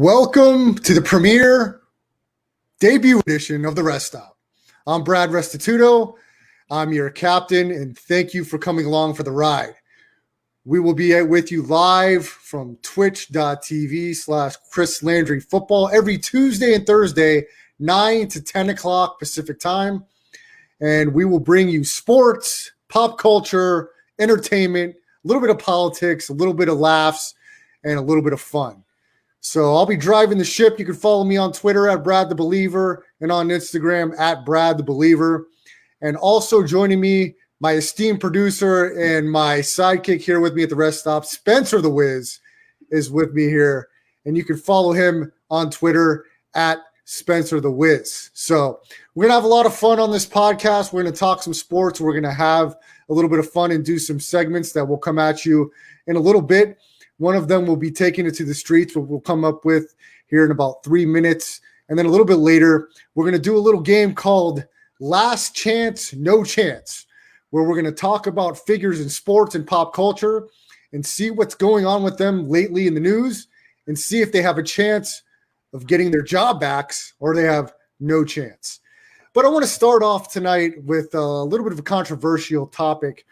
Welcome to the premiere debut edition of the Rest Stop. I'm Brad Restituto. I'm your captain, and thank you for coming along for the ride. We will be with you live from twitch.tv/Chris Landry Football every Tuesday and Thursday, 9 to 10 o'clock Pacific time. And we will bring you sports, pop culture, entertainment, a little bit of politics, a little bit of laughs, and a little bit of fun. So I'll be driving the ship. You can follow me on Twitter at Brad the Believer and on Instagram at Brad the Believer. And also joining me, my esteemed producer and my sidekick here with me at the Rest Stop, Spencer the Wiz, is with me here. And you can follow him on Twitter at Spencer the Wiz. So we're going to have a lot of fun on this podcast. We're going to talk some sports. We're going to have a little bit of fun and do some segments that will come at you in a little bit. One of them will be taking it to the streets, but we'll come up with here in about 3 minutes. And then a little bit later, we're going to do a little game called Last Chance, No Chance, where we're going to talk about figures in sports and pop culture and see what's going on with them lately in the news and see if they have a chance of getting their job backs or they have no chance. But I want to start off tonight with a little bit of a controversial topic.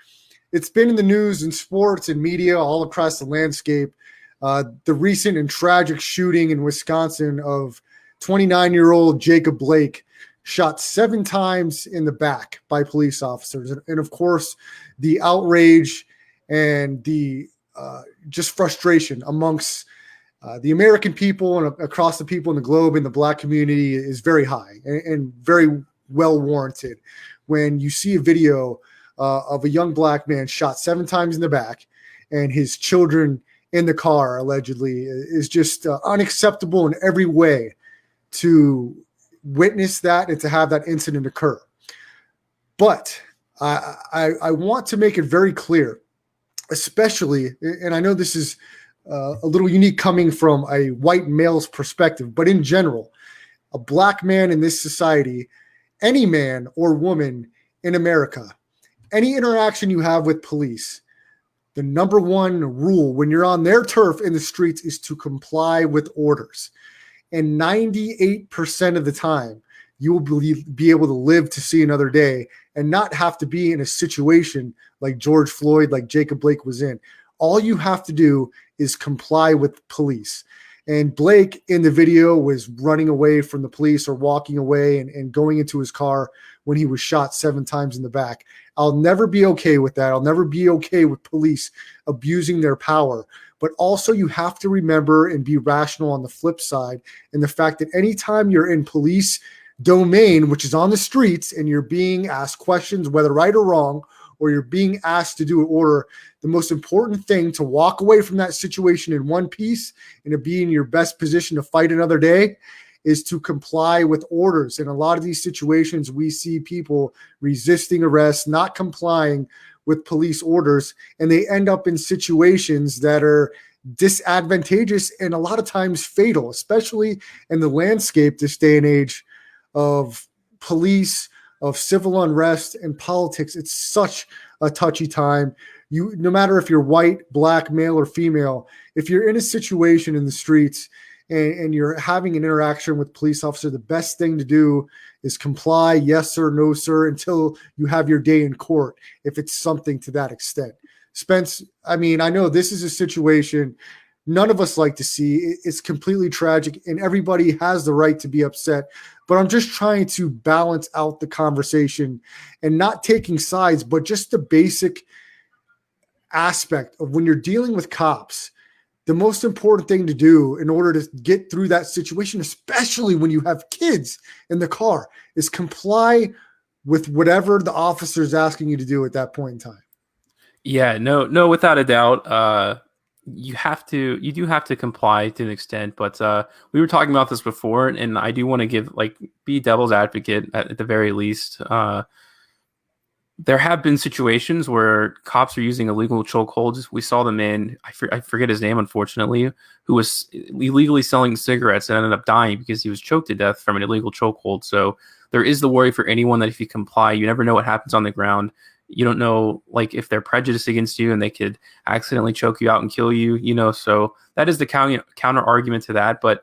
It's been in the news and sports and media all across the landscape. The recent and tragic shooting in Wisconsin of 29-year-old Jacob Blake, shot 7 times in the back by police officers. And of course, the outrage and the just frustration amongst the American people and across the people in the globe in the Black community is very high and very well warranted. When you see a video of a young Black man shot 7 times in the back and his children in the car, allegedly, is just unacceptable in every way to witness that and to have that incident occur. But I want to make it very clear, especially, and I know this is a little unique coming from a white male's perspective, but in general, a Black man in this society, any man or woman in America, any interaction you have with police, the number one rule when you're on their turf in the streets is to comply with orders. And 98% of the time, you will be able to live to see another day and not have to be in a situation like George Floyd, like Jacob Blake was in. All you have to do is comply with police. And Blake in the video was running away from the police or walking away and going into his car when he was shot 7 times in the back. I'll never be okay with that. I'll never be okay with police abusing their power. But also you have to remember and be rational on the flip side, and the fact that anytime you're in police domain, which is on the streets, and you're being asked questions, whether right or wrong, or you're being asked to do an order, the most important thing to walk away from that situation in one piece and to be in your best position to fight another day is to comply with orders. In a lot of these situations, we see people resisting arrest, not complying with police orders, and they end up in situations that are disadvantageous and a lot of times fatal, especially in the landscape this day and age of police, of civil unrest and politics. It's such a touchy time. No matter if you're white, Black, male, or female, if you're in a situation in the streets and you're having an interaction with a police officer, the best thing to do is comply, yes sir, no sir, until you have your day in court, if it's something to that extent. Spence, I mean, I know this is a situation none of us like to see. It's completely tragic, and everybody has the right to be upset. But I'm just trying to balance out the conversation and not taking sides, but just the basic aspect of when you're dealing with cops. The most important thing to do in order to get through that situation, especially when you have kids in the car, is comply with whatever the officer is asking you to do at that point in time. Yeah, no, without a doubt. You do have to comply to an extent, but we were talking about this before, and I do want to be devil's advocate at the very least. There have been situations where cops are using illegal chokeholds. We saw the man, I forget his name, unfortunately, who was illegally selling cigarettes and ended up dying because he was choked to death from an illegal chokehold. So there is the worry for anyone that if you comply, you never know what happens on the ground. You don't know like if they're prejudiced against you and they could accidentally choke you out and kill you, so that is the counter argument to that. But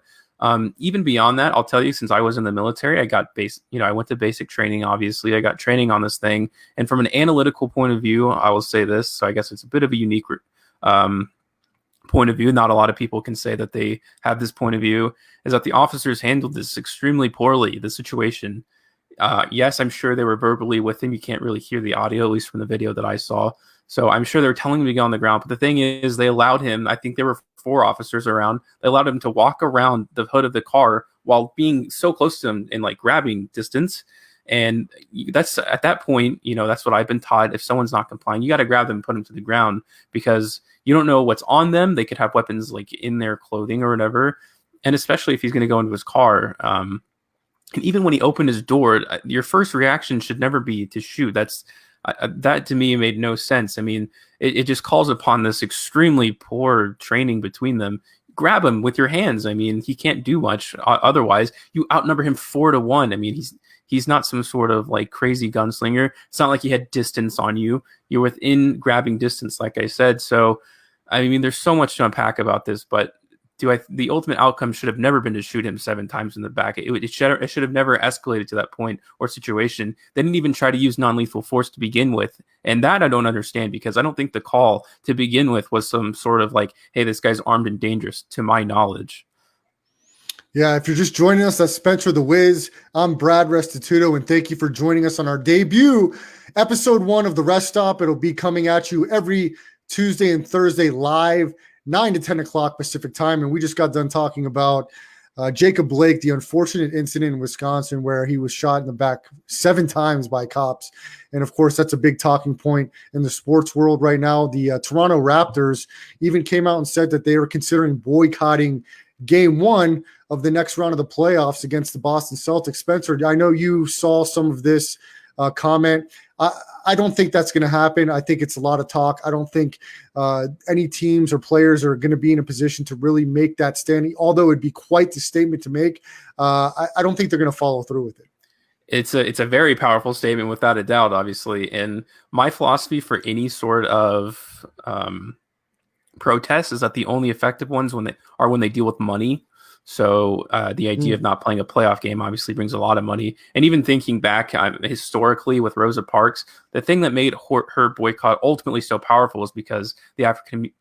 even beyond that, I'll tell you, since I was in the military, I got I went to basic training. Obviously, I got training on this thing, and from an analytical point of view, I will say this. So I guess it's a bit of a unique point of view. Not a lot of people can say that they have this point of view. Is that the officers handled this extremely poorly, the situation. Yes, I'm sure they were verbally with him. You can't really hear the audio, at least from the video that I saw. So I'm sure they were telling him to get on the ground. But the thing is, they allowed him, I think there were 4 officers around. They allowed him to walk around the hood of the car while being so close to him in like grabbing distance. And that's at that point, that's what I've been taught. If someone's not complying, you got to grab them and put them to the ground, because you don't know what's on them. They could have weapons like in their clothing or whatever. And especially if he's going to go into his car. And even when he opened his door, your first reaction should never be to shoot. That to me made no sense. I mean, it just calls upon this extremely poor training between them. Grab him with your hands. I mean, he can't do much otherwise. You outnumber him 4-1. I mean, he's not some sort of like crazy gunslinger. It's not like he had distance on you. You're within grabbing distance, like I said. So, I mean, there's so much to unpack about this, but the ultimate outcome should have never been to shoot him 7 times in the back. It should have never escalated to that point or situation. They didn't even try to use non-lethal force to begin with. And that I don't understand, because I don't think the call to begin with was some sort of like, hey, this guy's armed and dangerous, to my knowledge. Yeah, if you're just joining us, that's Spencer the Wiz. I'm Brad Restituto, and thank you for joining us on our debut episode 1 of The Rest Stop. It'll be coming at you every Tuesday and Thursday live, 9 to 10 o'clock Pacific time. And we just got done talking about Jacob Blake, the unfortunate incident in Wisconsin where he was shot in the back 7 times by cops. And of course, that's a big talking point in the sports world right now. The Toronto Raptors even came out and said that they were considering boycotting game 1 of the next round of the playoffs against the Boston Celtics. Spencer, I know you saw some of this comment. I don't think that's going to happen. I think it's a lot of talk. I don't think any teams or players are going to be in a position to really make that stand, although it'd be quite the statement to make. I don't think they're going to follow through with it. It's a very powerful statement, without a doubt, obviously. And my philosophy for any sort of protest is that the only effective ones when they deal with money. So the idea of not playing a playoff game obviously brings a lot of money. And even thinking back historically with Rosa Parks, the thing that made her boycott ultimately so powerful is because the African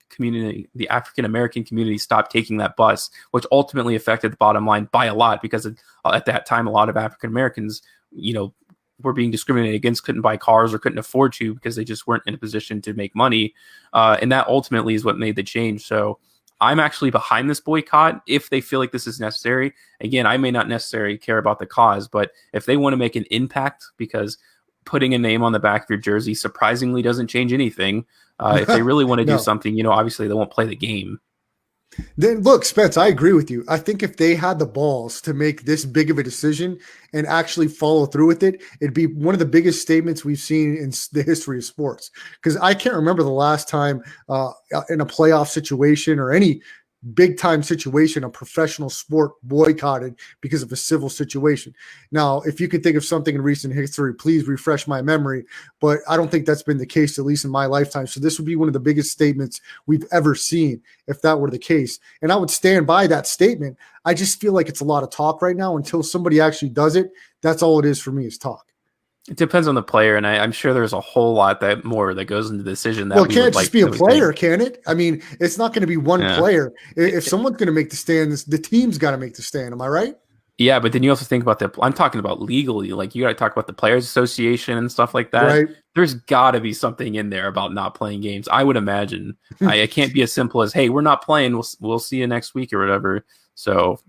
American community stopped taking that bus, which ultimately affected the bottom line by a lot, because at that time, a lot of African Americans, were being discriminated against, couldn't buy cars or couldn't afford to because they just weren't in a position to make money. And that ultimately is what made the change. So I'm actually behind this boycott if they feel like this is necessary. Again, I may not necessarily care about the cause, but if they want to make an impact, because putting a name on the back of your jersey surprisingly doesn't change anything. If they really want to do something, obviously they won't play the game. Then look, Spence, I agree with you. I think if they had the balls to make this big of a decision and actually follow through with it, it'd be one of the biggest statements we've seen in the history of sports. Because I can't remember the last time in a playoff situation or any big time situation, a professional sport boycotted because of a civil situation. Now, if you can think of something in recent history, please refresh my memory, but I don't think that's been the case, at least in my lifetime. So this would be one of the biggest statements we've ever seen if that were the case. And I would stand by that statement. I just feel like it's a lot of talk right now until somebody actually does it. That's all it is for me, is talk. It depends on the player, and I'm sure there's a whole lot more that goes into the decision. Well, it can't just be a player, can it? I mean, it's not going to be one player. If someone's going to make the stand, the team's got to make the stand. Am I right? Yeah, but then you also think about I'm talking about legally. Like, you got to talk about the Players Association and stuff like that. Right. There's got to be something in there about not playing games, I would imagine. It can't be as simple as, hey, we're not playing. We'll see you next week or whatever. So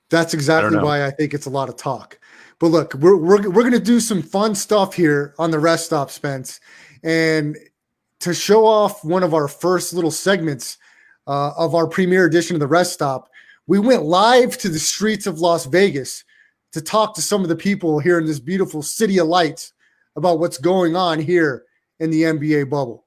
that's exactly why I think it's a lot of talk. But look, we're going to do some fun stuff here on the Rest Stop, Spence. And to show off one of our first little segments of our premiere edition of the Rest Stop, we went live to the streets of Las Vegas to talk to some of the people here in this beautiful city of lights about what's going on here in the NBA bubble.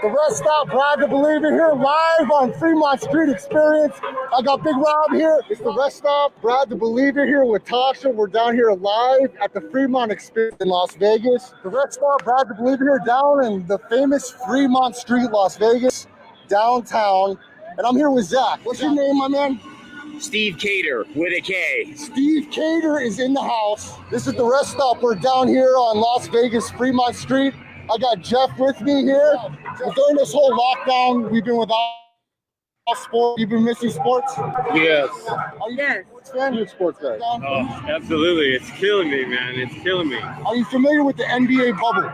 The rest stop, Brad to believe it here, live on Fremont Street Experience. I got Big Rob here. It's the rest stop, Brad to believe it here with Tasha. We're down here live at the Fremont Experience in Las Vegas. The rest stop, Brad to believe it here, down in the famous Fremont Street, Las Vegas, downtown. And I'm here with Zach. What's your name, my man? Steve Cater with a K. Steve Cater is in the house. This is the rest stop. We're down here on Las Vegas, Fremont Street. I got Jeff with me here. During this whole lockdown, we've been without sport. You've been missing sports? Yes. Are you a sports fan? You're a sports guy. Oh, absolutely. It's killing me, man. It's killing me. Are you familiar with the NBA bubble?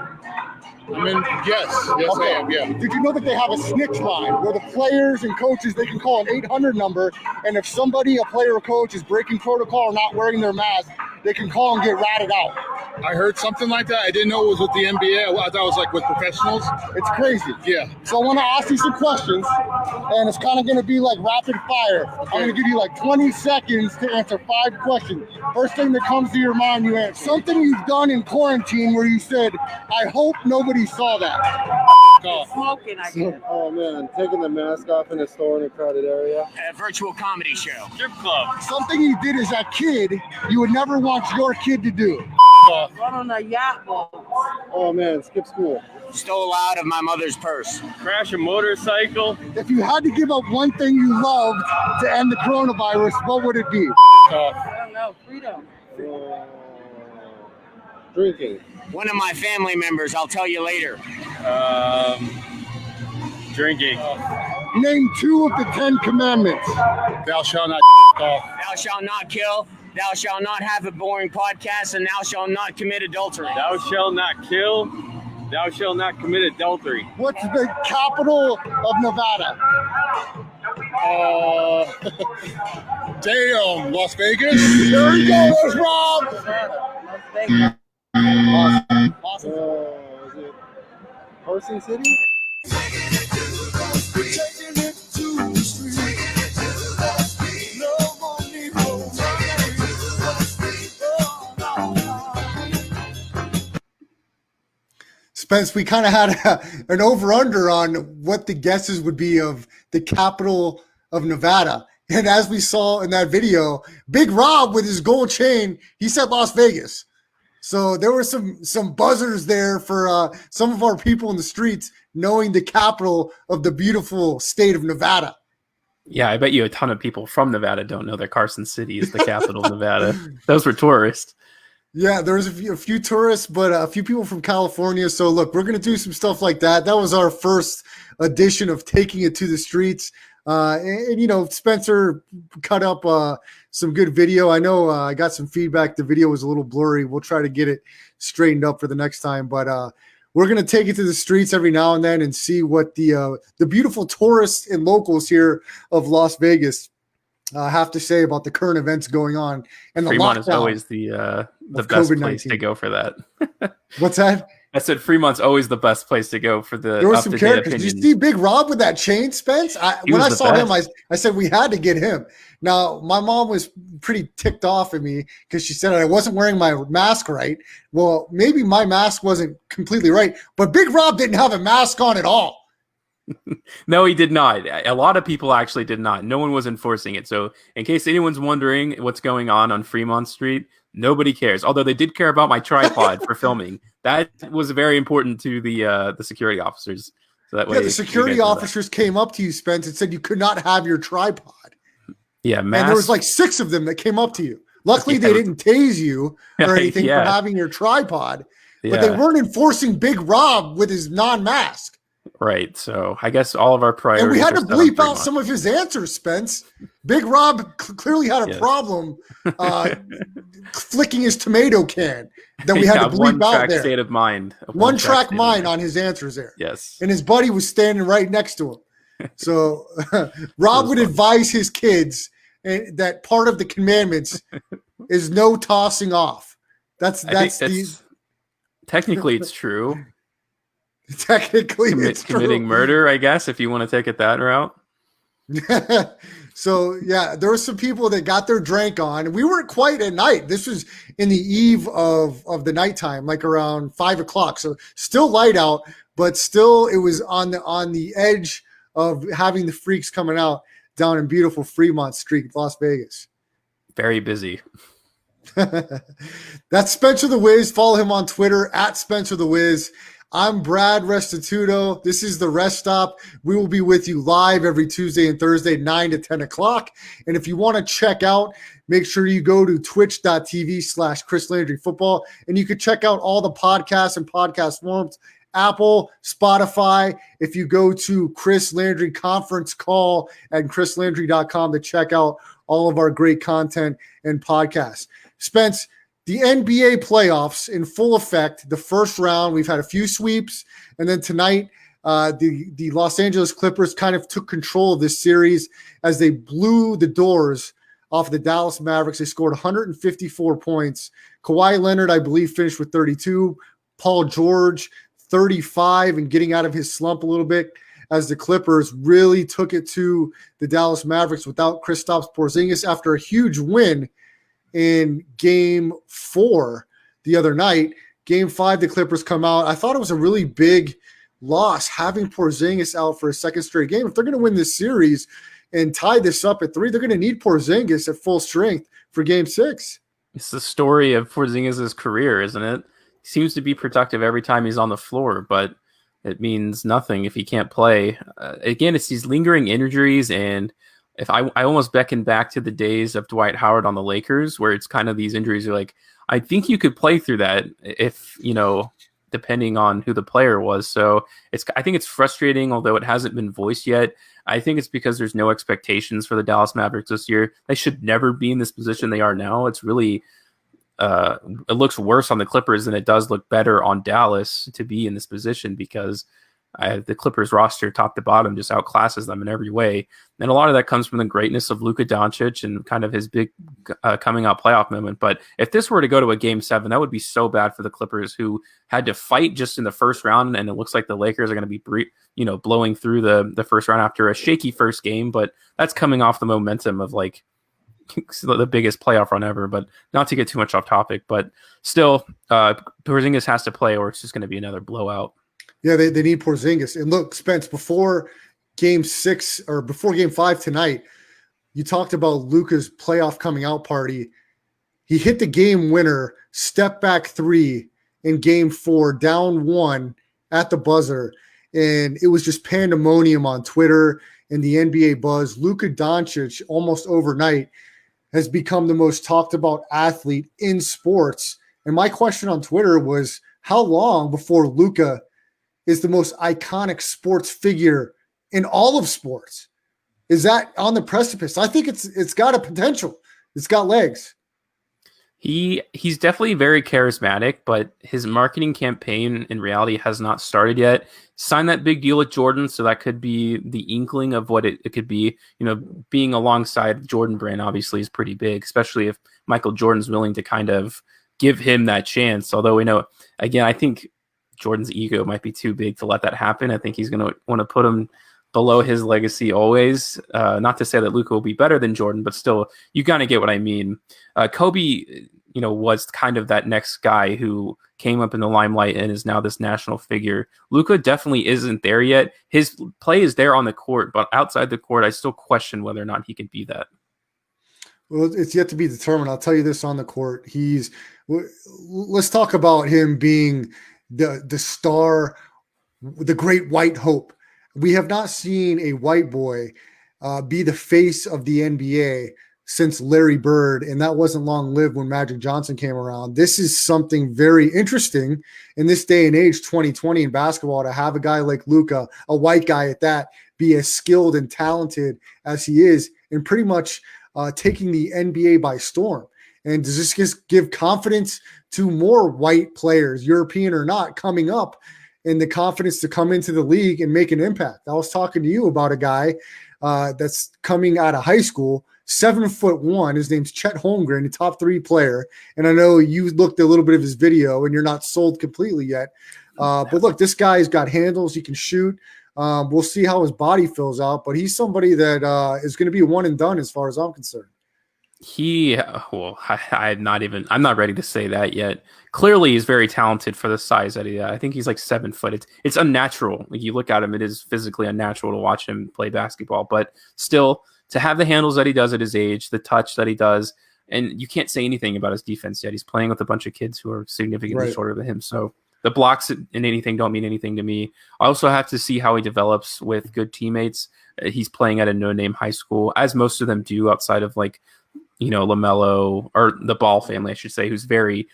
I mean, yes. Yes, Okay. I am, yeah. Did you know that they have a snitch line where the players and coaches, they can call an 800 number, and if somebody, a player or coach, is breaking protocol or not wearing their mask, they can call and get ratted out. I heard something like that. I didn't know it was with the NBA. I thought it was like with professionals. It's crazy. Yeah. So I want to ask you some questions, and it's kind of going to be like rapid fire. I'm going to give you like 20 seconds to answer 5 questions. First thing that comes to your mind, you answer. Something you've done in quarantine where you said, I hope nobody saw that. Smoking, I guess. Oh man, taking the mask off in a store in a crowded area. A virtual comedy show. Strip club. Something you did as a kid you would never want your kid to do. Run on a yacht boat. Oh man, skip school. Stole out of my mother's purse. Crash a motorcycle. If you had to give up one thing you loved to end the coronavirus, what would it be? I don't know. Freedom. Drinking. One of my family members, I'll tell you later. Drinking. Name 2 of the 10 commandments. Thou shalt not off. Thou shalt not kill. Thou shalt not have a boring podcast, and thou shalt not commit adultery. Thou shalt not kill. Thou shalt not commit adultery. What's the capital of Nevada? Damn, Las Vegas. There you go, there's Rob. Las Vegas. Awesome. Is it Carson City? Spence, we kind of had an over-under on what the guesses would be of the capital of Nevada. And as we saw in that video, Big Rob with his gold chain, he said Las Vegas. So there were some buzzers there for some of our people in the streets knowing the capital of the beautiful state of Nevada. Yeah, I bet you a ton of people from Nevada don't know that Carson City is the capital of Nevada. Those were tourists. Yeah, there was a few tourists, but a few people from California. So look, we're going to do some stuff like that. That was our first edition of taking it to the streets. And you know, Spencer cut up some good video. I know I got some feedback. The video was a little blurry. We'll try to get it straightened up for the next time. But we're going to take it to the streets every now and then and see what the beautiful tourists and locals here of Las Vegas have to say about the current events going on. And the Fremont lockdown is always the best COVID-19. place to go for that. What's that? I said Fremont's always the best place to go for the There were some up-to-date characters. Did you opinions. see Big Rob with that chain, Spence? He When was I the saw him, best. I said we had to get him. Now, my mom was pretty ticked off at me because she said I wasn't wearing my mask right. Well, maybe my mask wasn't completely right, but Big Rob didn't have a mask on at all. No, he did not. A lot of people actually did not. No one was enforcing it. So in case anyone's wondering what's going on Fremont Street, nobody cares. Although they did care about my tripod for filming. That was very important to the security officers. So that way, Yeah, the security officers came up to you, Spence, and said you could not have your tripod. Yeah, And there was like 6 of them that came up to you. Luckily, Yeah. they didn't tase you or anything Yeah. for having your tripod, but Yeah. they weren't enforcing Big Rob with his non-mask. Right. So I guess all of our priorities. And we had are to set on bleep out Fremont. some of his answers, Spence. Big Rob clearly had a Yes. problem flicking his tomato can that we had Yeah, to bleep one out track there. state of mind. One track state of mind on his answers there. Yes. And his buddy was standing right next to him. So Rob would advise his kids that part of the commandments is no tossing off. I think technically it's true. Technically it's Committing true. murder, I guess, if you want to take it that route. So yeah, there were some people that got their drink on. We weren't quite at night. This was in the eve of the nighttime, like around 5 o'clock. So still light out, but still it was on the edge of having the freaks coming out down in beautiful Fremont Street, Las Vegas. Very busy. That's Spencer the Wiz. Follow him on Twitter at Spencer the Wiz. I'm Brad Restituto. This is the Rest Stop. We will be with you live every Tuesday and Thursday, 9 to 10 o'clock. And if you want to check out, make sure you go to twitch.tv/Chris Landry Football. And you can check out all the podcasts and podcast forums, Apple, Spotify. If you go to Chris Landry conference call at chrislandry.com to check out all of our great content and podcasts. Spence, the NBA playoffs in full effect. The first round, we've had a few sweeps, and then tonight, the Los Angeles Clippers kind of took control of this series as they blew the doors off the Dallas Mavericks. They scored 154 points. Kawhi Leonard, I believe, finished with 32. Paul George, 35, and getting out of his slump a little bit as the Clippers really took it to the Dallas Mavericks without Kristaps Porzingis after a huge win in Game 4 the other night. Game 5, the Clippers come out. I thought it was a really big loss having Porzingis out for a second straight game. If they're going to win this series and tie this up at 3, they're going to need Porzingis at full strength for Game 6. It's the story of Porzingis' career, isn't it? He seems to be productive every time he's on the floor, but it means nothing if he can't play. Again, it's these lingering injuries, and if I almost beckon back to the days of Dwight Howard on the Lakers, where it's kind of these injuries are like, I think you could play through that if, depending on who the player was. So I think it's frustrating, although it hasn't been voiced yet. I think it's because there's no expectations for the Dallas Mavericks this year. They should never be in this position they are now. It's really, it looks worse on the Clippers than it does look better on Dallas to be in this position, because the Clippers roster top to bottom just outclasses them in every way. And a lot of that comes from the greatness of Luka Doncic and kind of his big coming out playoff moment. But if this were to go to a Game 7, that would be so bad for the Clippers, who had to fight just in the first round. And it looks like the Lakers are going to be blowing through the first round after a shaky first game. But that's coming off the momentum of like the biggest playoff run ever. But not to get too much off topic, but still, Porzingis has to play or it's just going to be another blowout. Yeah, they need Porzingis. And look, Spence, before Game 6 or before Game 5 tonight, you talked about Luka's playoff coming out party. He hit the game winner, step back 3 in Game 4, down 1 at the buzzer. And it was just pandemonium on Twitter and the NBA buzz. Luka Doncic, almost overnight, has become the most talked about athlete in sports. And my question on Twitter was, how long before Luka is the most iconic sports figure in all of sports? Is that on the precipice? I think it's got a potential. It's got legs. He's definitely very charismatic, but his marketing campaign in reality has not started yet. Signed that big deal with Jordan, so that could be the inkling of what it could be. Being alongside Jordan Brand obviously is pretty big, especially if Michael Jordan's willing to kind of give him that chance. Although we know, again, I think Jordan's ego might be too big to let that happen. I think he's going to want to put him below his legacy always. Not to say that Luka will be better than Jordan, but still, you kind of get what I mean. Kobe, was kind of that next guy who came up in the limelight and is now this national figure. Luka definitely isn't there yet. His play is there on the court, but outside the court, I still question whether or not he can be that. Well, it's yet to be determined. I'll tell you this on the court. Let's talk about him being the star, the great white hope. We have not seen a white boy be the face of the NBA since Larry Bird, and that wasn't long-lived when Magic Johnson came around. This is something very interesting in this day and age, 2020 in basketball, to have a guy like Luka, a white guy at that, be as skilled and talented as he is, and pretty much taking the NBA by storm. And does this just give confidence to more white players, European or not, coming up, and the confidence to come into the league and make an impact? I was talking to you about a guy that's coming out of high school, 7'1". His name's Chet Holmgren, a top 3 player. And I know you looked at a little bit of his video and you're not sold completely yet. But look, this guy's got handles. He can shoot. We'll see how his body fills out, but he's somebody that is going to be a one and done as far as I'm concerned. I'm not ready to say that yet. Clearly, he's very talented for the size that he is. I think he's like 7 foot. It's unnatural. Like you look at him, it is physically unnatural to watch him play basketball. But still, to have the handles that he does at his age, the touch that he does, and you can't say anything about his defense yet. He's playing with a bunch of kids who are significantly shorter than him. So the blocks in anything don't mean anything to me. I also have to see how he develops with good teammates. He's playing at a no-name high school, as most of them do outside of like, LaMelo, or the Ball family, I should say, who's very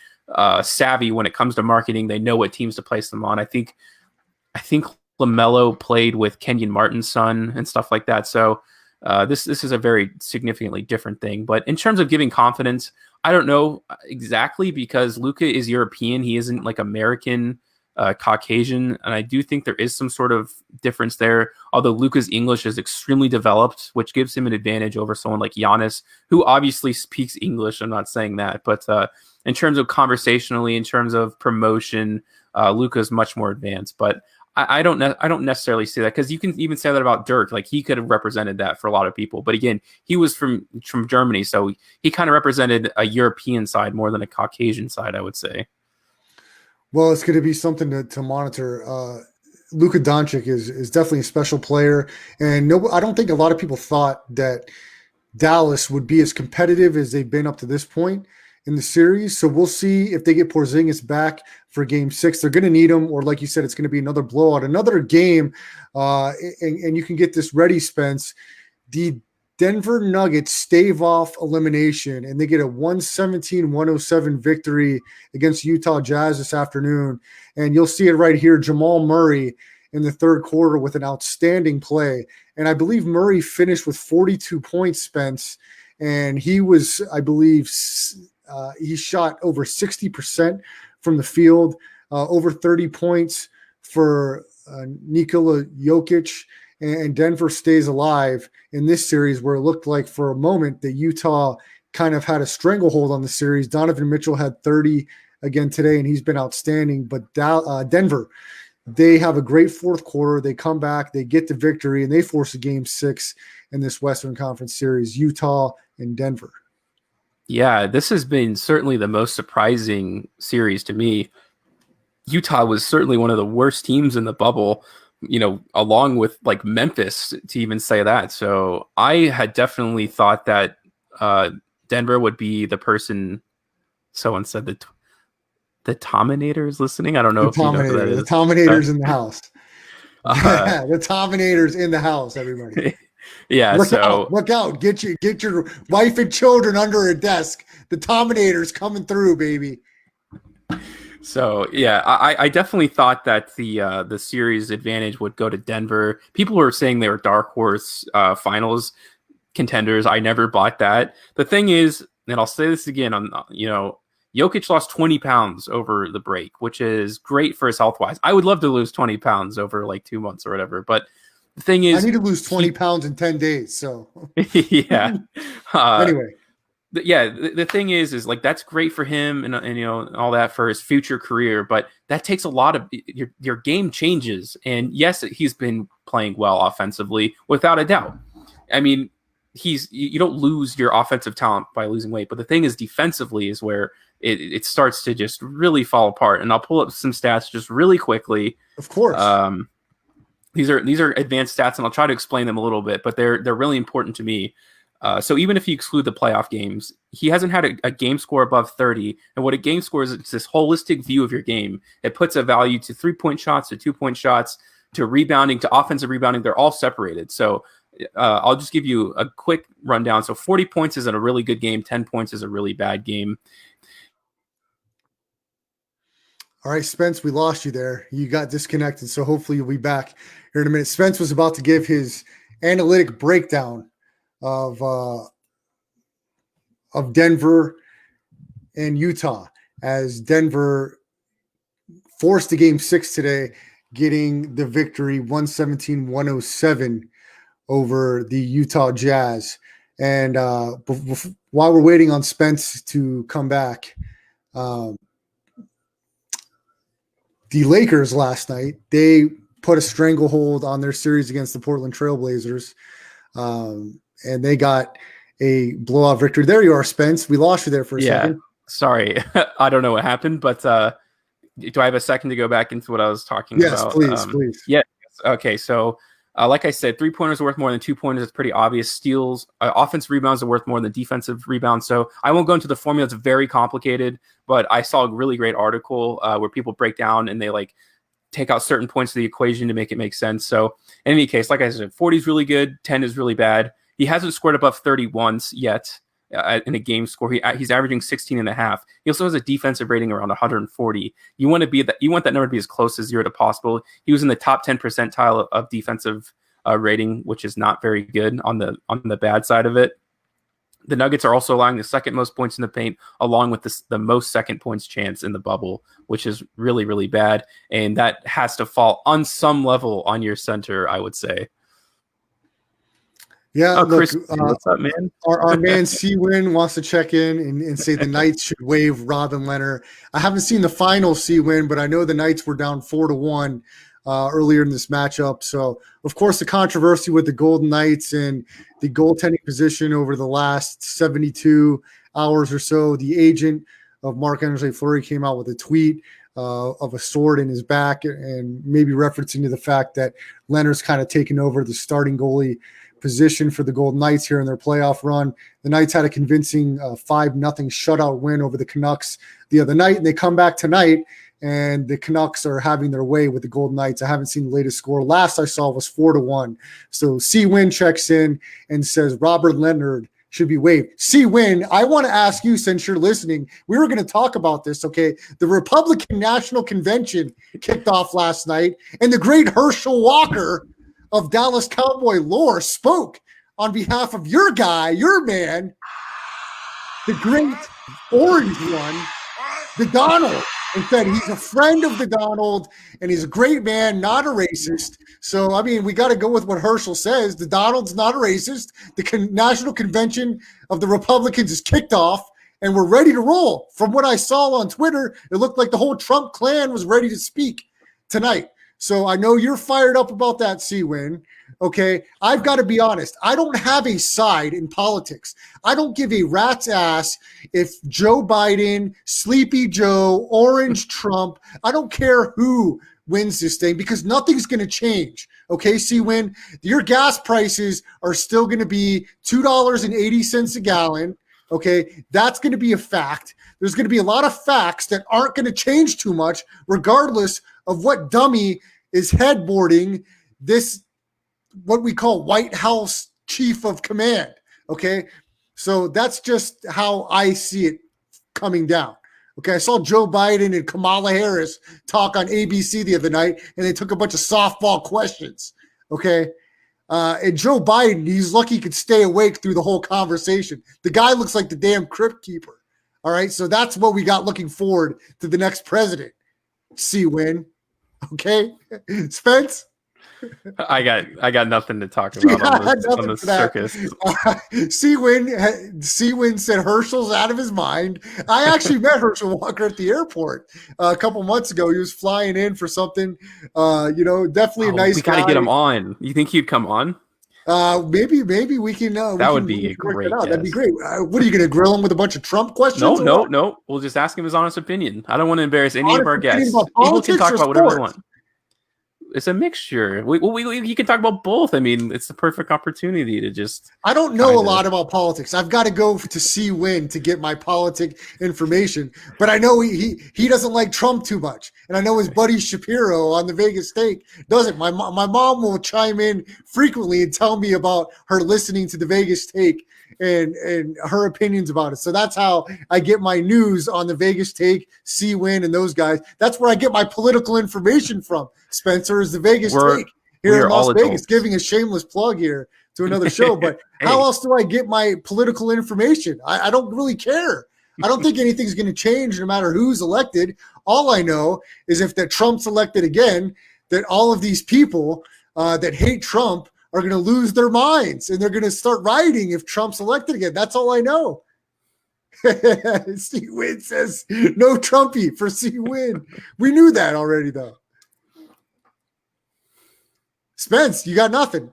savvy when it comes to marketing. They know what teams to place them on. I think LaMelo played with Kenyon Martin's son and stuff like that. So this is a very significantly different thing. But in terms of giving confidence, I don't know exactly, because Luka is European. He isn't like American, Caucasian, and I do think there is some sort of difference there. Although Luka's English is extremely developed, which gives him an advantage over someone like Giannis, who obviously speaks English. I'm not saying that, but in terms of conversationally, in terms of promotion, Luka is much more advanced. But I don't necessarily say that, because you can even say that about Dirk. Like he could have represented that for a lot of people, but again, he was from Germany, so he kind of represented a European side more than a Caucasian side, I would say. Well, it's going to be something to monitor. Luka Doncic is definitely a special player, and I don't think a lot of people thought that Dallas would be as competitive as they've been up to this point in the series. So we'll see if they get Porzingis back for Game 6. They're going to need him, or like you said, it's going to be another blowout, another game, and you can get this ready, Spence. The Denver Nuggets stave off elimination, and they get a 117-107 victory against Utah Jazz this afternoon. And you'll see it right here, Jamal Murray in the third quarter with an outstanding play. And I believe Murray finished with 42 points, Spence, and he was, I believe, he shot over 60% from the field, over 30 points for Nikola Jokic. And Denver stays alive in this series, where it looked like for a moment that Utah kind of had a stranglehold on the series. Donovan Mitchell had 30 again today, and he's been outstanding. But Denver, they have a great fourth quarter. They come back, they get the victory, and they force a Game 6 in this Western Conference series, Utah and Denver. Yeah, this has been certainly the most surprising series to me. Utah was certainly one of the worst teams in the bubble, along with like Memphis, to even say that. So I had definitely thought that Denver would be the person. Someone said that the Tominator is listening. I don't know if you know who that is. The Tominator's in the house. The Tominator's in the house, everybody. Yeah. Look out. Get your wife and children under a desk. The Tominator's coming through, baby. So yeah, I definitely thought that the series advantage would go to Denver. People were saying they were dark horse finals contenders. I never bought that. The thing is, and I'll say this again, Jokic lost 20 pounds over the break, which is great for his health wise. I would love to lose 20 pounds over like 2 months or whatever. But the thing is, I need to lose 20 pounds in 10 days. So yeah. Anyway. The thing is like that's great for him and all that for his future career, but that takes a lot of your game changes. And yes, he's been playing well offensively without a doubt. I mean, you don't lose your offensive talent by losing weight, but the thing is defensively is where it starts to just really fall apart. And I'll pull up some stats just really quickly. Of course. These are advanced stats, and I'll try to explain them a little bit, but they're really important to me. So even if you exclude the playoff games, he hasn't had a game score above 30. And what a game score is, it's this holistic view of your game. It puts a value to 3-point shots, to 2-point shots, to rebounding, to offensive rebounding. They're all separated. So I'll just give you a quick rundown. So 40 points is in a really good game. 10 points is a really bad game. All right, Spence, we lost you there. You got disconnected. So hopefully you'll be back here in a minute. Spence was about to give his analytic breakdown of Denver and Utah, as Denver forced the Game 6 today, getting the victory 117-107 over the Utah Jazz. And while we're waiting on Spence to come back, the Lakers last night, they put a stranglehold on their series against the Portland Trailblazers. And they got a blowout victory. There you are, Spence. We lost you there for a second. Sorry. I don't know what happened, but do I have a second to go back into what I was talking about? Yes, please. Yeah. Okay. So, like I said, 3-pointers are worth more than 2-pointers. It's pretty obvious. Steals, offensive rebounds are worth more than defensive rebounds. So I won't go into the formula. It's very complicated, but I saw a really great article where people break down and they like take out certain points of the equation to make it make sense. So in any case, like I said, 40 is really good. 10 is really bad. He hasn't scored above 30 once yet in a game score. He's averaging 16 and a half. He also has a defensive rating around 140. You want that number to be as close as 0 to possible. He was in the top 10 percentile of defensive rating, which is not very good on the bad side of it. The Nuggets are also allowing the second most points in the paint, along with the most second points chance in the bubble, which is really, really bad. And that has to fall on some level on your center, I would say. Yeah, look, Chris, what's up, man? Our man C-Win wants to check in and say the Knights should waive Robin Leonard. I haven't seen the final C-Win, but I know the Knights were down 4-1 earlier in this matchup. So, of course, the controversy with the Golden Knights and the goaltending position over the last 72 hours or so, the agent of Marc-Andre Fleury came out with a tweet of a sword in his back and maybe referencing to the fact that Leonard's kind of taken over the starting goalie position for the Golden Knights here in their playoff run. The Knights had a convincing 5-0 shutout win over the Canucks the other night, and they come back tonight, and the Canucks are having their way with the Golden Knights. I haven't seen the latest score. Last I saw was 4-1. So C-Win checks in and says Robert Leonard should be waived. C-Win, I want to ask you, since you're listening, we were going to talk about this, okay? The Republican National Convention kicked off last night, and the great Herschel Walker of Dallas Cowboy lore spoke on behalf of your guy, your man, the great orange one, the Donald, and said he's a friend of the Donald and he's a great man, not a racist. So, I mean, we got to go with what Herschel says. The Donald's not a racist. The National Convention of the Republicans is kicked off and we're ready to roll. From what I saw on Twitter, it looked like the whole Trump clan was ready to speak tonight. So I know you're fired up about that, C-Win. Okay, I've got to be honest. I don't have a side in politics. I don't give a rat's ass if Joe Biden, Sleepy Joe, Orange Trump, I don't care who wins this thing because nothing's going to change. Okay, C-Win, your gas prices are still going to be $2.80 a gallon. Okay, that's going to be a fact. There's going to be a lot of facts that aren't going to change too much, regardless of what dummy is headboarding this, what we call White House chief of command. Okay, so that's just how I see it coming down. Okay, I saw Joe Biden and Kamala Harris talk on ABC the other night, and they took a bunch of softball questions. Okay. And Joe Biden, he's lucky he could stay awake through the whole conversation. The guy looks like the damn crypt keeper. All right, so that's what we got looking forward to the next president. C-Win. Okay, Spence? I got nothing to talk about on this circus. C-Win said Herschel's out of his mind. I actually met Herschel Walker at the airport a couple months ago. He was flying in for something. Definitely a nice guy. We got to get him on. You think he'd come on? Maybe we can. That would be a great. That'd be great. What are you going to grill him with a bunch of Trump questions? No. We'll just ask him his honest opinion. I don't want to embarrass any of our guests. People can talk about whatever they want. It's a mixture. You can talk about both. I mean, it's the perfect opportunity to just. I don't know a lot about politics. I've got to go to C-Win to get my politic information. But I know he doesn't like Trump too much, and I know his buddy Shapiro on the Vegas Steak doesn't. My mom will chime in frequently and tell me about her listening to the Vegas Steak and her opinions about it. So that's how I get my news on the Vegas Take, C-Win, and those guys. That's where I get my political information from. Spencer is the Vegas Take here in Las Vegas, giving a shameless plug here to another show. But hey, how else do I get my political information? I don't really care. I don't think anything's going to change no matter who's elected. All I know is if that Trump's elected again, that all of these people that hate Trump are going to lose their minds and they're going to start rioting if Trump's elected again. That's all I know. C-Win says no Trumpy for C-Win. We knew that already, though. Spence, you got nothing.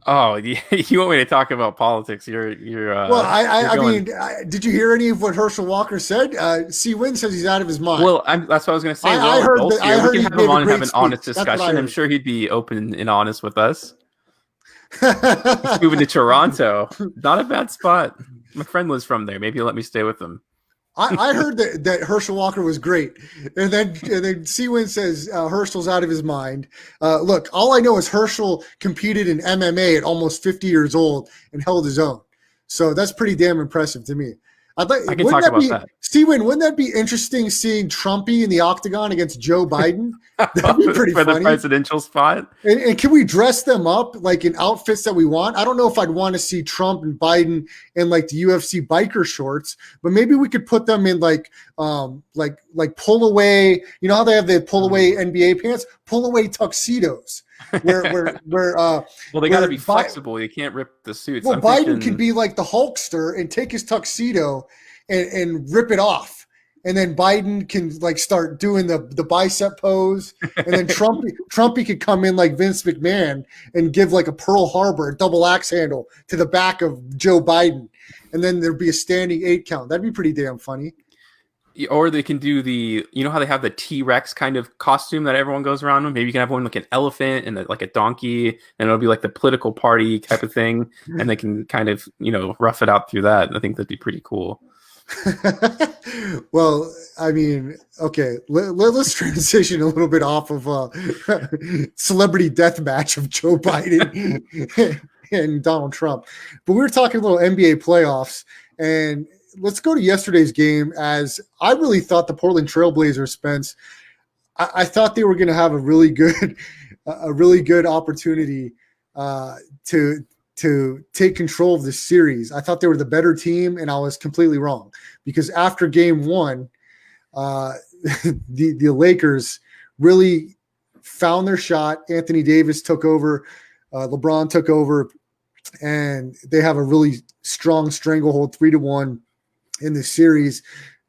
Oh, you want me to talk about politics? You're. Well, you're I going- mean, did you hear any of what Herschel Walker said? C. Wynn says he's out of his mind. Well, that's what I was going to say. I heard adults that- here. I heard we he can have gave him a on and have great an honest speech. That's what I discussion. I'm heard. sure he'd be open and honest with us. He's moving to Toronto. Not a bad spot. My friend lives from there. Maybe he'll let me stay with him. I heard that Herschel Walker was great, and then Seawin says Herschel's out of his mind. Look, all I know is Herschel competed in MMA at almost 50 years old and held his own, so that's pretty damn impressive to me. I can talk about that. Seawin, wouldn't that be interesting seeing Trumpy in the octagon against Joe Biden? That'd be pretty for funny. the presidential spot. And can we dress them up like in outfits that we want? I don't know if I'd want to see Trump and Biden in like the UFC biker shorts, but maybe we could put them in like pull away. You know how they have the pull away NBA pants, pull away tuxedos. Where Well, they got to be Bi- flexible. You can't rip the suits. well, I'm Biden thinking- can be like the Hulkster and take his tuxedo and rip it off. And then Biden can like start doing the bicep pose. And then Trumpy could come in like Vince McMahon and give like a Pearl Harbor, a double axe handle to the back of Joe Biden. And then there'd be a standing 8 count. That'd be pretty damn funny. Or they can do you know how they have the T-Rex kind of costume that everyone goes around with? Maybe you can have one like an elephant and like a donkey, and it'll be like the political party type of thing. And they can kind of, rough it out through that. I think that'd be pretty cool. Well, I mean, okay, let's transition a little bit off of celebrity death match of Joe Biden and Donald Trump. But we were talking a little NBA playoffs, and let's go to yesterday's game. As I really thought the Portland Trailblazers, Spence, I thought they were going to have a really good opportunity to take control of this series. I thought they were the better team, and I was completely wrong, because after game one, the Lakers really found their shot. Anthony Davis took over, LeBron took over, and they have a really strong stranglehold 3-1 in this series,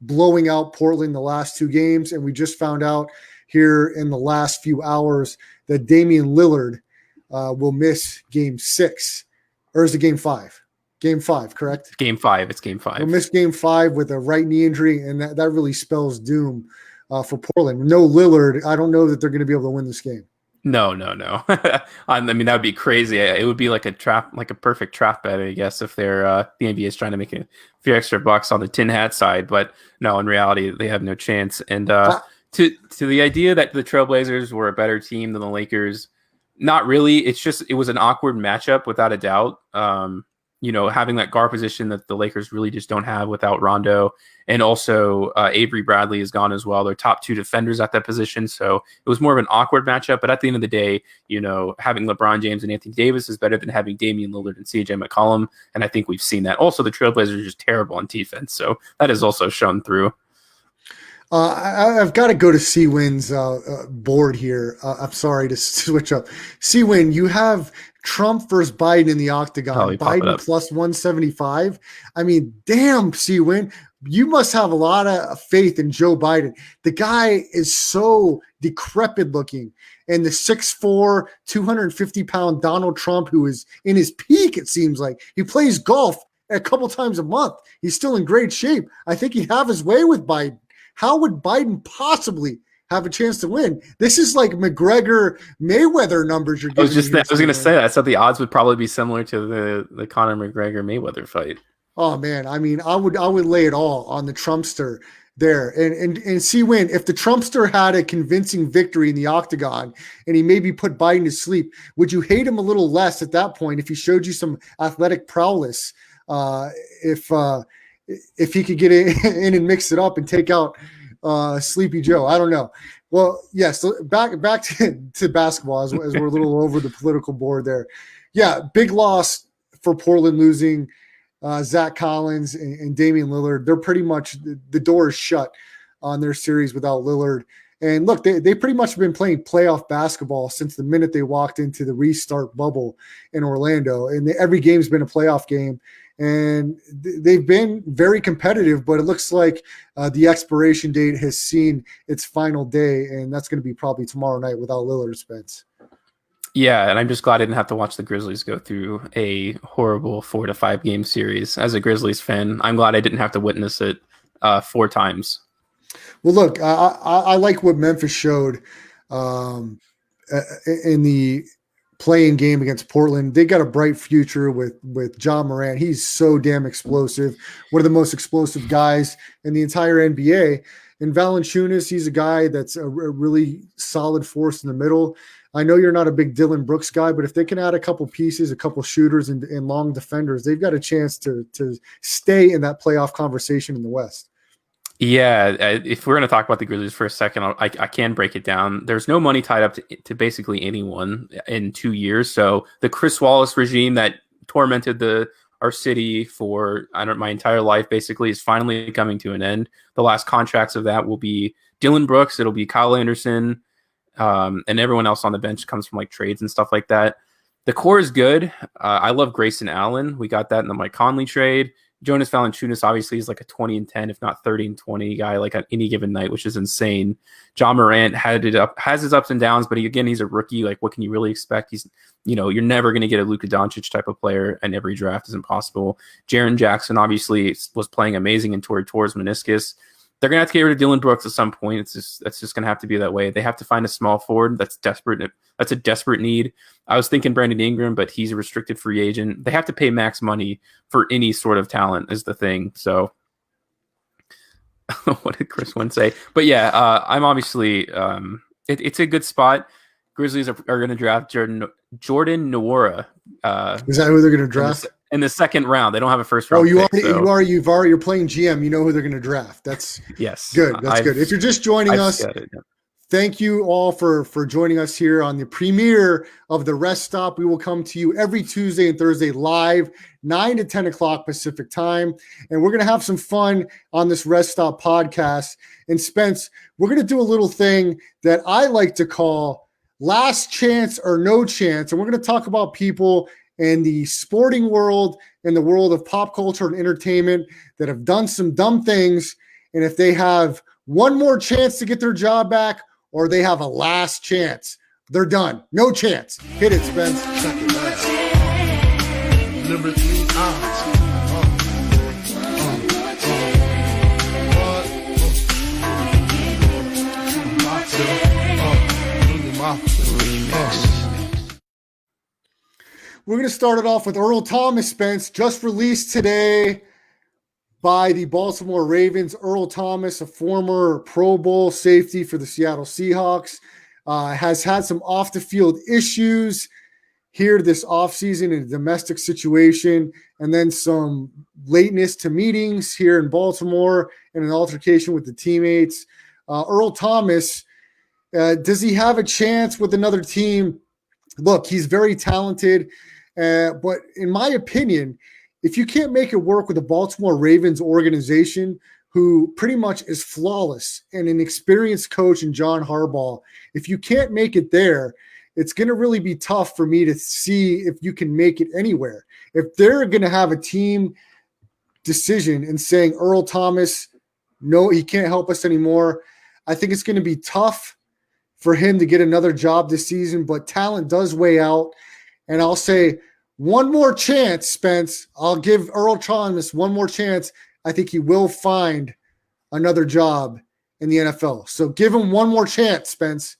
blowing out Portland the last 2 games. And we just found out here in the last few hours that Damian Lillard will miss game 6. Or is it game 5? Game 5, correct? Game 5. It's game 5. He'll miss game 5 with a right knee injury, and that really spells doom for Portland. No Lillard, I don't know that they're going to be able to win this game. No. I mean, that would be crazy. It would be like a perfect trap bet, I guess, if they're the NBA is trying to make a few extra bucks on the tin hat side. But no, in reality, they have no chance. And to the idea that the Trailblazers were a better team than the Lakers, not really. It was an awkward matchup without a doubt. Having that guard position that the Lakers really just don't have without Rondo, and also Avery Bradley is gone as well. They're top 2 defenders at that position, so it was more of an awkward matchup. But at the end of the day, having LeBron James and Anthony Davis is better than having Damian Lillard and CJ McCollum, and I think we've seen that. Also, the Trailblazers are just terrible on defense, so that has also shown through. I've got to go to C-Win's board here. I'm sorry to switch up. C-Win, you have Trump versus Biden in the octagon. Biden plus 175. I mean, damn, C-Win. You must have a lot of faith in Joe Biden. The guy is so decrepit looking. And the 6'4", 250-pound Donald Trump, who is in his peak, it seems like. He plays golf a couple times a month. He's still in great shape. I think he'd have his way with Biden. How would Biden possibly have a chance to win? This is like McGregor-Mayweather numbers you're giving. I was going to say that. So the odds would probably be similar to the Conor McGregor-Mayweather fight. Oh, man. I mean, I would lay it all on the Trumpster there. And see, Win, if the Trumpster had a convincing victory in the octagon and he maybe put Biden to sleep, would you hate him a little less at that point if he showed you some athletic prowess? If he could get in and mix it up and take out Sleepy Joe. I don't know. Well, yes, back to basketball as we're a little over the political board there. Yeah, big loss for Portland, losing Zach Collins and Damian Lillard. They're pretty much – the door is shut on their series without Lillard. And look, they pretty much have been playing playoff basketball since the minute they walked into the restart bubble in Orlando. And every game's been a playoff game. And they've been very competitive, but it looks like the expiration date has seen its final day, and that's going to be probably tomorrow night without Lillard, Spence. Yeah, and I'm just glad I didn't have to watch the Grizzlies go through a horrible 4 to 5 game series. As a Grizzlies fan, I'm glad I didn't have to witness it 4 times. Well, look, I like what Memphis showed um, in the playing game against Portland. They got a bright future with John Morant. He's so damn explosive. One of the most explosive guys in the entire NBA. And Valanciunas, he's a guy that's a really solid force in the middle. I know you're not a big Dylan Brooks guy, but if they can add a couple pieces, a couple shooters and long defenders, they've got a chance to stay in that playoff conversation in the West. Yeah, if we're going to talk about the Grizzlies for a second, I can break it down. There's no money tied up to basically anyone in 2 years. So the Chris Wallace regime that tormented our city for my entire life basically is finally coming to an end. The last contracts of that will be Dylan Brooks. It'll be Kyle Anderson, and everyone else on the bench comes from like trades and stuff like that. The core is good. I love Grayson Allen. We got that in the Mike Conley trade. Jonas Valanciunas obviously is like a 20-10, if not 30-20 guy, like on any given night, which is insane. John Morant has his ups and downs, but he's a rookie. Like, what can you really expect? He's, you're never going to get a Luka Doncic type of player, and every draft is impossible. Jaren Jackson obviously was playing amazing and tore his meniscus. They're going to have to get rid of Dylan Brooks at some point. That's just going to have to be that way. They have to find a small forward that's desperate. That's a desperate need. I was thinking Brandon Ingram, but he's a restricted free agent. They have to pay max money for any sort of talent is the thing. So what did Chris Wynn say? But yeah, I'm obviously it's a good spot. Grizzlies are going to draft Jordan Nwora. Is that who they're going to draft? In the second round. They don't have a first round. You're playing GM. You know who they're going to draft. That's yes, good. That's good. If you're just joining us, thank you all for joining us here on the premiere of the Rest Stop. We will come to you every Tuesday and Thursday live, 9 to 10 o'clock Pacific time. And we're going to have some fun on this Rest Stop podcast. And Spence, we're going to do a little thing that I like to call Last Chance or No Chance. And we're going to talk about people in the sporting world, in the world of pop culture and entertainment that have done some dumb things. And if they have one more chance to get their job back, or they have a last chance, they're done. No chance. Hit it, Spence. Number 3 We're going to start it off with Earl Thomas, Spence, just released today by the Baltimore Ravens. Earl Thomas, a former Pro Bowl safety for the Seattle Seahawks, has had some off-the-field issues here this offseason in a domestic situation, and then some lateness to meetings here in Baltimore and an altercation with the teammates. Earl Thomas, does he have a chance with another team? Look, he's very talented, but in my opinion, if you can't make it work with the Baltimore Ravens organization, who pretty much is flawless and an experienced coach in John Harbaugh, if you can't make it there, it's going to really be tough for me to see if you can make it anywhere. If they're going to have a team decision and saying Earl Thomas, no, he can't help us anymore, I think it's going to be tough for him to get another job this season, but talent does weigh out. And I'll say one more chance, Spence. I'll give Earl Thomas one more chance. I think he will find another job in the NFL. So give him one more chance, Spence.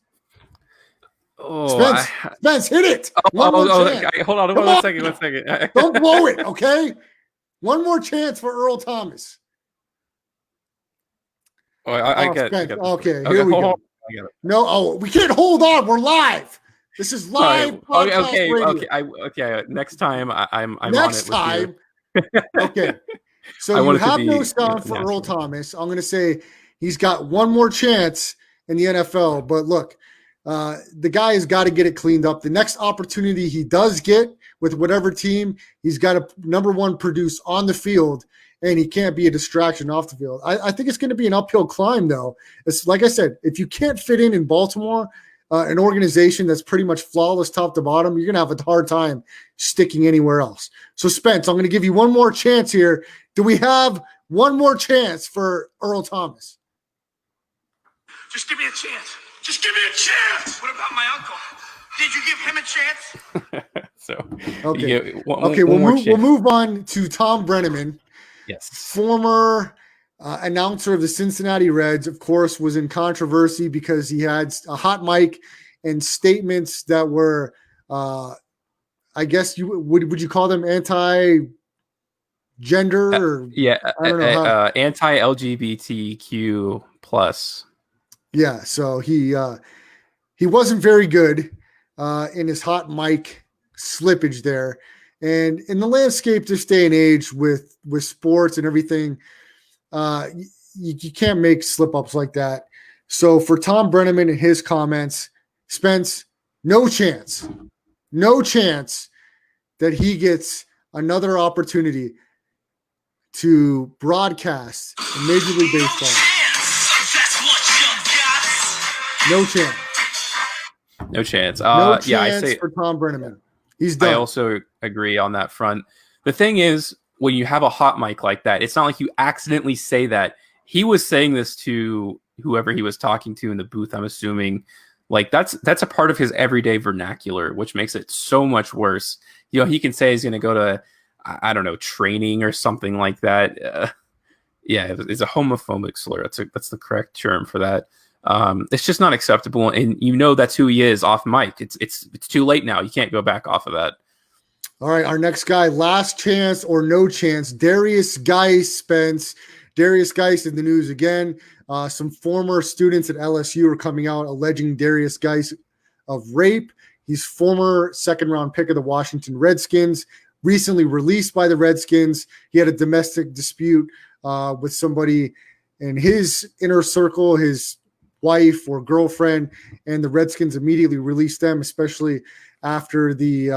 Spence, hit it. One more chance. Hold on. One second. Don't blow it, okay? One more chance for Earl Thomas. Oh, I get it. Okay, here we go. No, we can't hold on. We're live. This is live. Okay. Next time, I'm next on it. Next time. Okay. So you have no sound for Earl Thomas. I'm going to say he's got one more chance in the NFL. But look, the guy has got to get it cleaned up. The next opportunity he does get with whatever team, he's got to, number one, produce on the field, and he can't be a distraction off the field. I think it's going to be an uphill climb, though. It's like I said, if you can't fit in Baltimore, an organization that's pretty much flawless top to bottom, you're going to have a hard time sticking anywhere else. So, Spence, I'm going to give you one more chance here. Do we have one more chance for Earl Thomas? Just give me a chance. Just give me a chance. What about my uncle? Did you give him a chance? So Okay. one We'll more move. We'll move on to Tom Brenneman. Yes. Former announcer of the Cincinnati Reds, of course, was in controversy because he had a hot mic and statements that were, I guess you would you call them anti-gender? Or, I don't know how. Anti-LGBTQ plus. Yeah, so he wasn't very good in his hot mic slippage there. And in the landscape this day and age with sports and everything, you can't make slip ups like that. So for Tom Brenneman and his comments, Spence, no chance that he gets another opportunity to broadcast in Major League Baseball. No chance. No chance. No chance yeah, I say for Tom Brenneman. He's done. I also agree on that front. The thing is, when you have a hot mic like that, it's not like you accidentally say that. He was saying this to whoever he was talking to in the booth, I'm assuming. Like that's a part of his everyday vernacular, which makes it so much worse. You know, he can say he's going to go to, I don't know, training or something like that. Yeah, it's a homophobic slur. That's the correct term for that. It's just not acceptable, and you know that's who he is off mic. It's too late now. You can't go back off of that. All right, our next guy, last chance or no chance, Darius Geis, Spence. Darius Geis in the news again. Some former students at LSU are coming out alleging Darius Geis of rape. He's former second-round pick of the Washington Redskins, recently released by the Redskins. He had a domestic dispute with somebody in his inner circle, his wife or girlfriend, and the Redskins immediately released them, especially after the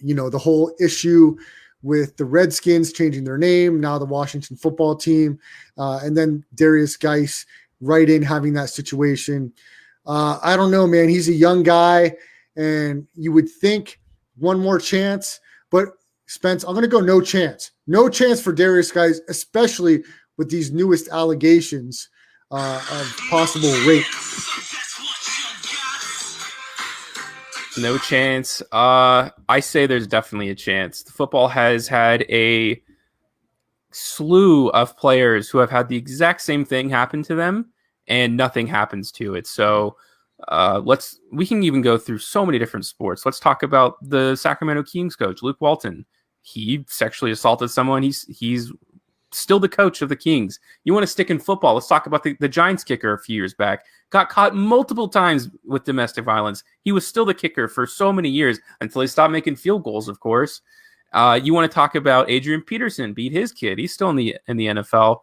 the whole issue with the Redskins changing their name, now the Washington football team, and then Darius Geis right in having that situation. I don't know, man. He's a young guy, and you would think one more chance, but Spence, I'm going to go no chance. No chance for Darius Geis, especially with these newest allegations of possible rape. No chance. I say there's definitely a chance. The football has had a slew of players who have had the exact same thing happen to them, and nothing happens to it. So we can even go through so many different sports. Let's talk about the Sacramento Kings coach, Luke Walton. He sexually assaulted someone. He's still the coach of the Kings. You want to stick in football? Let's talk about the Giants kicker a few years back. Got caught multiple times with domestic violence. He was still the kicker for so many years until he stopped making field goals, of course. You want to talk about Adrian Peterson, beat his kid. He's still in the NFL.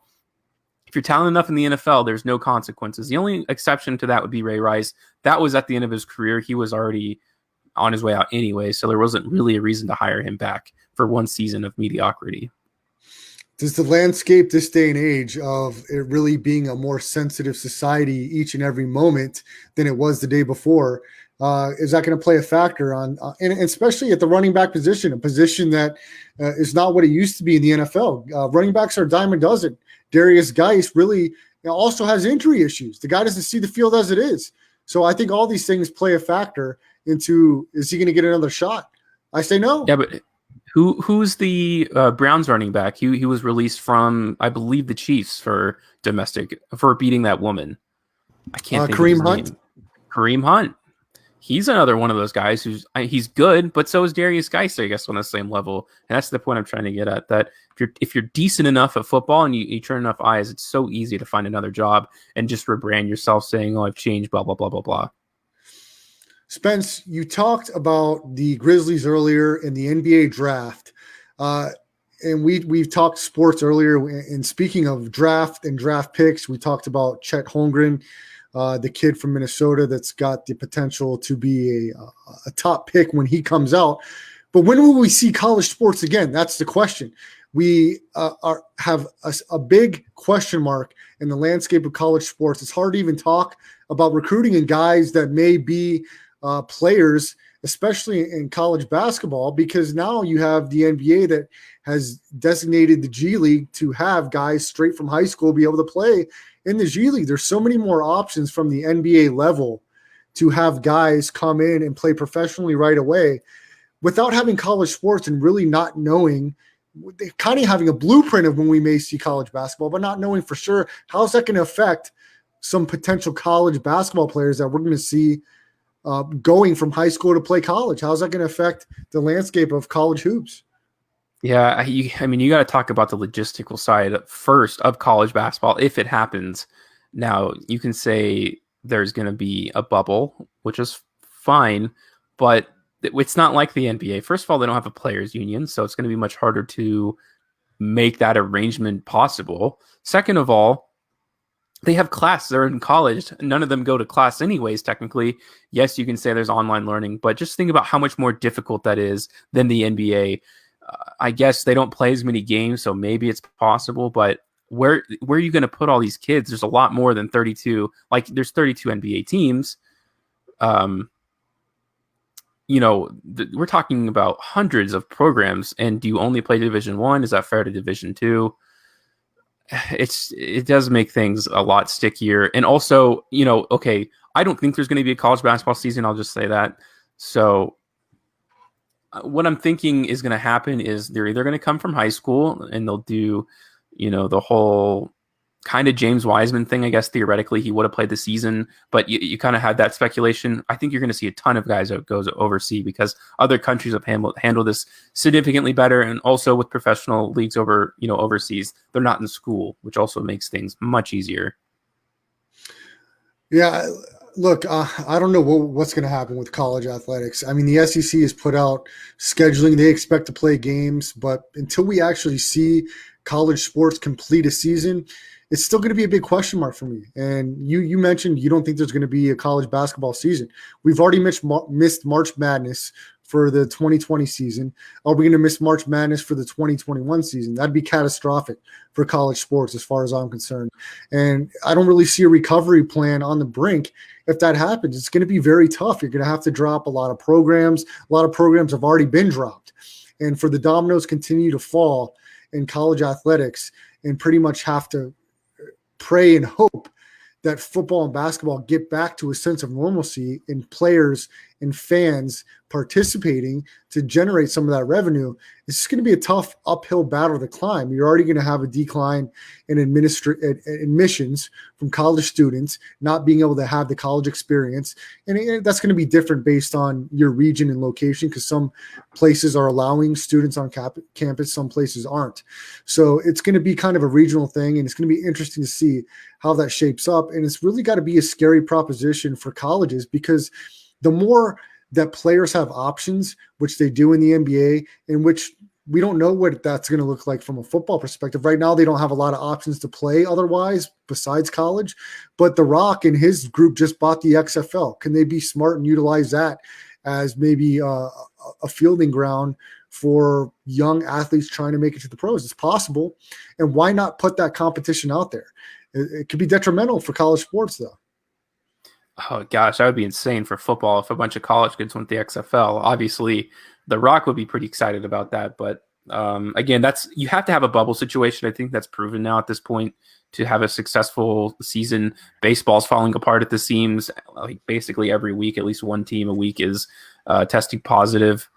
If you're talented enough in the NFL, there's no consequences. The only exception to that would be Ray Rice. That was at the end of his career. He was already on his way out anyway, so there wasn't really a reason to hire him back for one season of mediocrity. Does the landscape this day and age of it really being a more sensitive society each and every moment than it was the day before, is that going to play a factor on, and especially at the running back position, a position that is not what it used to be in the NFL? Running backs are a dime a dozen. Darius Geis really also has injury issues. The guy doesn't see the field as it is. So I think all these things play a factor into, is he going to get another shot? I say no. Yeah, but who's the Browns running back? He was released from, I believe, the Chiefs for beating that woman. I can't think Kareem of his Hunt. name. Kareem Hunt. He's another one of those guys he's good, but so is Darius Geis, I guess, on the same level. And that's the point I'm trying to get at. That if you're decent enough at football and you turn enough eyes, it's so easy to find another job and just rebrand yourself saying, "Oh, I've changed," blah blah blah blah blah. Spence, you talked about the Grizzlies earlier in the NBA draft, and we've talked sports earlier. And speaking of draft and draft picks, we talked about Chet Holmgren, the kid from Minnesota that's got the potential to be a top pick when he comes out. But when will we see college sports again? That's the question. We have a big question mark in the landscape of college sports. It's hard to even talk about recruiting and guys that may be players, especially in college basketball, because now you have the NBA that has designated the G League to have guys straight from high school be able to play in the G League. There's so many more options from the NBA level to have guys come in and play professionally right away without having college sports and really not knowing, kind of having a blueprint of when we may see college basketball, but not knowing for sure how's that going to affect some potential college basketball players that we're going to see going from high school to play college. How's that going to affect the landscape of college hoops? Yeah, I mean, you got to talk about the logistical side first of college basketball if it happens. Now, you can say there's going to be a bubble, which is fine, but it's not like the NBA. First of all, they don't have a players union, so it's going to be much harder to make that arrangement possible. Second of all, they have class. They're in college. None of them go to class anyways, technically. Yes, you can say there's online learning, but just think about how much more difficult that is than the NBA. I guess they don't play as many games, so maybe it's possible, but where are you going to put all these kids? There's a lot more than 32. Like, there's 32 NBA teams. We're talking about hundreds of programs, and do you only play Division I? Is that fair to Division II? It does make things a lot stickier. And also, okay, I don't think there's going to be a college basketball season. I'll just say that. So what I'm thinking is going to happen is they're either going to come from high school and they'll do, the whole kind of James Wiseman thing. I guess theoretically he would have played the season, but you kind of had that speculation. I think you're going to see a ton of guys that goes overseas because other countries have handled this significantly better. And also with professional leagues overseas, they're not in school, which also makes things much easier. Yeah, look, I don't know what's going to happen with college athletics. I mean, the SEC has put out scheduling. They expect to play games, but until we actually see college sports complete a season, it's still going to be a big question mark for me. And you mentioned you don't think there's going to be a college basketball season. We've already missed March Madness for the 2020 season. Are we going to miss March Madness for the 2021 season? That'd be catastrophic for college sports as far as I'm concerned. And I don't really see a recovery plan on the brink. If that happens, it's going to be very tough. You're going to have to drop a lot of programs. A lot of programs have already been dropped. And for the dominoes continue to fall in college athletics and pretty much have to pray and hope that football and basketball get back to a sense of normalcy in players and fans participating to generate some of that revenue. It's going to be a tough uphill battle to climb. You're already going to have a decline in admissions from college students not being able to have the college experience. And that's going to be different based on your region and location because some places are allowing students on campus, some places aren't. So it's going to be kind of a regional thing, and it's going to be interesting to see how that shapes up. And it's really got to be a scary proposition for colleges because the more that players have options, which they do in the NBA, in which we don't know what that's going to look like from a football perspective. Right now, they don't have a lot of options to play otherwise besides college. But The Rock and his group just bought the XFL. Can they be smart and utilize that as maybe a fielding ground for young athletes trying to make it to the pros? It's possible. And why not put that competition out there? It could be detrimental for college sports, though. Oh, gosh, that would be insane for football if a bunch of college kids went to the XFL. Obviously, The Rock would be pretty excited about that. But again, you have to have a bubble situation. I think that's proven now at this point to have a successful season. Baseball's falling apart at the seams. Like basically every week, at least one team a week is testing positive.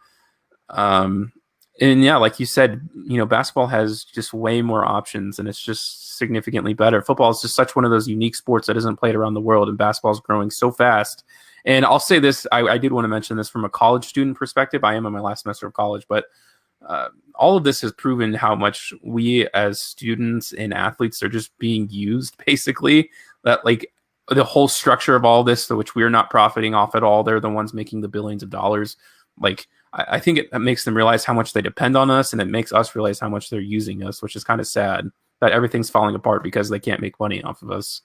And yeah, like you said, basketball has just way more options and it's just significantly better. Football is just such one of those unique sports that isn't played around the world, and basketball is growing so fast. And I'll say this, I did want to mention this from a college student perspective. I am in my last semester of college, but all of this has proven how much we as students and athletes are just being used, basically. That like the whole structure of all this, which we're not profiting off at all, they're the ones making the billions of dollars. Like, I think it makes them realize how much they depend on us, and it makes us realize how much they're using us, which is kind of sad that everything's falling apart because they can't make money off of us.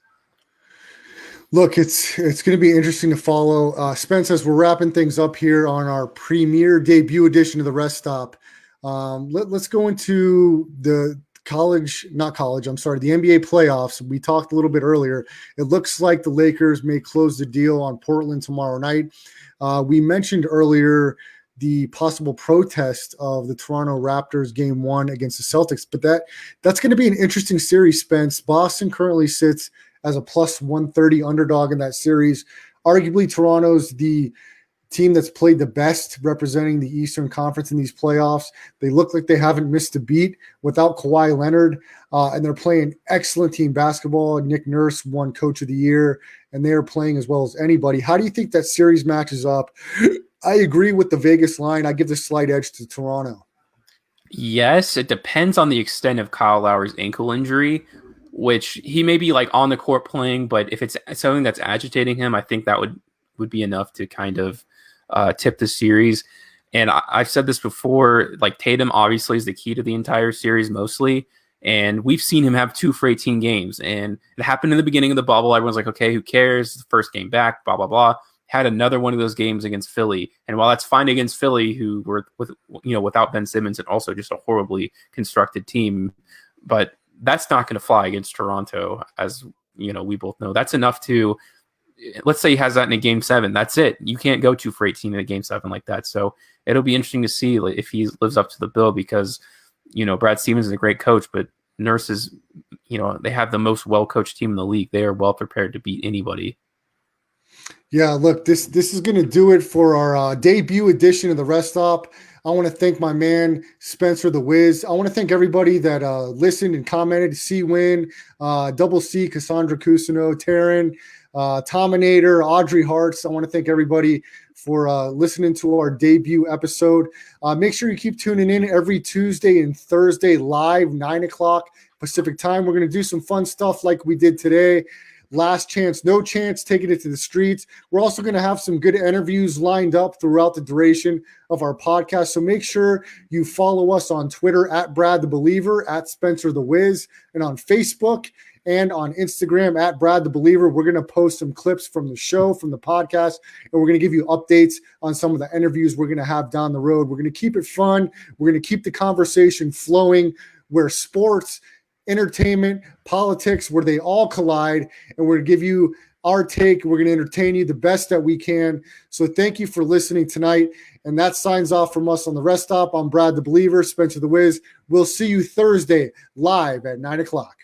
Look, it's going to be interesting to follow. Spence, as we're wrapping things up here on our premiere debut edition of the Rest Stop, let's go into the the NBA playoffs. We talked a little bit earlier. It looks like the Lakers may close the deal on Portland tomorrow night. We mentioned earlier the possible protest of the Toronto Raptors game 1 against the Celtics, but that's going to be an interesting series, Spence. Boston currently sits as a plus 130 underdog in that series. Arguably, Toronto's the team that's played the best representing the Eastern Conference in these playoffs. They look like they haven't missed a beat without Kawhi Leonard, and they're playing excellent team basketball. Nick Nurse won Coach of the Year, and they are playing as well as anybody. How do you think that series matches up? I agree with the Vegas line. I give the slight edge to Toronto. Yes, it depends on the extent of Kyle Lowry's ankle injury, which he may be like on the court playing, but if it's something that's agitating him, I think that would be enough to kind of tip the series. And I've said this before, like Tatum obviously is the key to the entire series mostly. And we've seen him have 2 for 18 games. And it happened in the beginning of the bubble. Everyone's like, okay, who cares? The first game back, blah, blah, blah. Had another one of those games against Philly. And while that's fine against Philly, who were without Ben Simmons and also just a horribly constructed team, but that's not going to fly against Toronto, as we both know. That's enough to, let's say he has that in a game 7. That's it. You can't go 2 for 18 in a game 7 like that. So it'll be interesting to see if he lives up to the bill, because Brad Stevens is a great coach, but Nurse is, they have the most well-coached team in the league. They are well prepared to beat anybody. Yeah, look, this is going to do it for our debut edition of the Rest Stop. I want to thank my man, Spencer the Wiz. I want to thank everybody that listened and commented. C-Win, Double C, Cassandra Cusino, Taryn, Tominator, Audrey Hartz. I want to thank everybody for listening to our debut episode. Make sure you keep tuning in every Tuesday and Thursday live, 9 o'clock Pacific time. We're going to do some fun stuff like we did today. Last chance, no chance, taking it to the streets. We're also going to have some good interviews lined up throughout the duration of our podcast. So make sure you follow us on Twitter at Brad the Believer, at Spencer the Wiz, and on Facebook and on Instagram at Brad the Believer. We're going to post some clips from the show, from the podcast, and we're going to give you updates on some of the interviews we're going to have down the road. We're going to keep it fun. We're going to keep the conversation flowing where sports, entertainment, politics, where they all collide, and we're going to give you our take. We're going to entertain you the best that we can. So thank you for listening tonight. And that signs off from us on the Rest Stop. I'm Brad the Believer, Spencer the Wiz. We'll see you Thursday live at 9 o'clock.